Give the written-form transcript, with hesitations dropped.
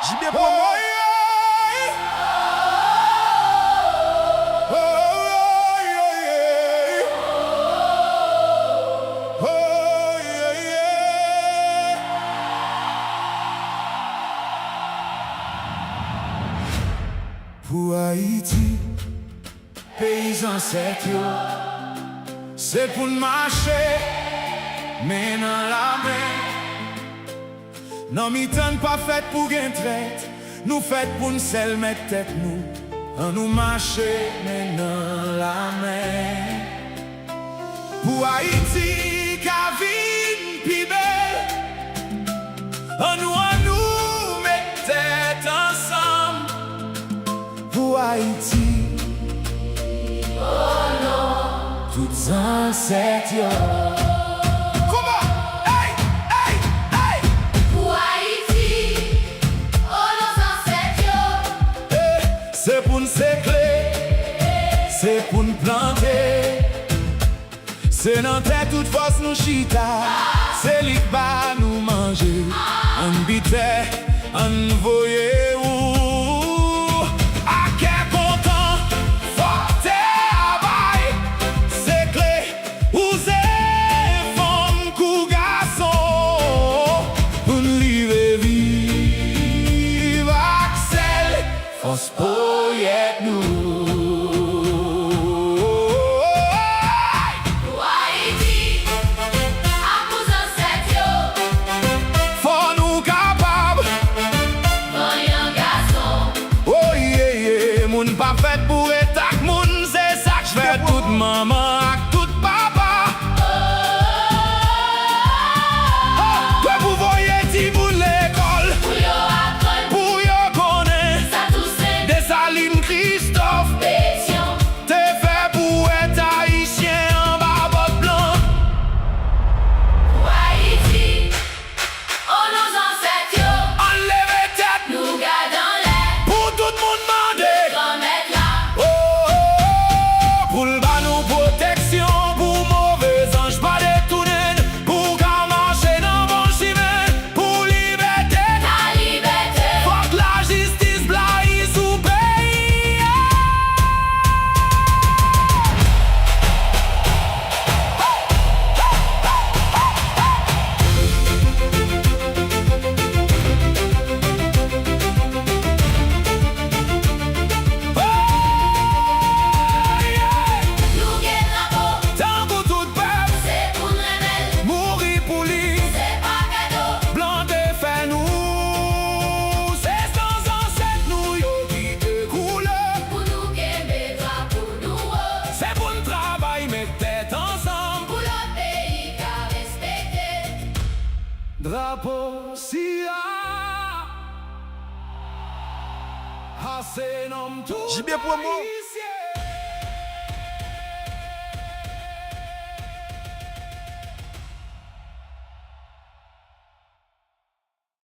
JB Promo. Pour Haïti, paysans c'est yo, c'est pour marcher, mais dans la main. Non, mi temps pas fait pour gain traite, nous fait pour nous seul mettre tête nous, en nous marcher, mais dans la main. Pour Haïti, qu'a vie pi belle, en nous mettre tête ensemble. Pour Haïti, oh non, toutes ancêtres yo. Comment? Hey, hey, hey. Pour Haïti, oh nos ancêtres yo. Hey, c'est pour nous sécler, c'est pour nous planter. C'est dans tête toute force nous chita, c'est lui qui va nous manger. On bite, on voye où. Force pour yet nous. Pour Haïti, à nos ancêtres yo. Faut nous capables. Voyons garçon. Oh yeah yeah, moun pas fait pour état, moun c'est ça que j'fais toute maman ak toute papa. Que vous voyez ti pour l'école. Pour yo apprendre. Pour yo connaître. Ça tout c'est. Desaline Christophe. Pétion. T'es fait pour être haïtien en barbe blanc. Pour Haïti, oh nos ancêtres yo. Enlevez tête. Nous gardons l'air. Pour tout le monde demander. Remettre là. Oh, oh, oh, pour le bas nous protection, pour mauvais anges pas détourner, pour qu'à marcher dans bon chemin, pour liberté, La liberté. faut que la justice blaye sous pays. Nous gagne la peau. Tant pour tout peuple, C'est pour nous remettre. mourir pour lui, C'est pas cadeau. blanc défait nous, c'est sans ancêtre nous yo qui te coule. Pour nous qu'aimer toi, pour nous oh. C'est pour le travail, mettre tête ensemble. Pour le pays qu'à respecter. Drapeau Sia, c'est nom tout JB Promo.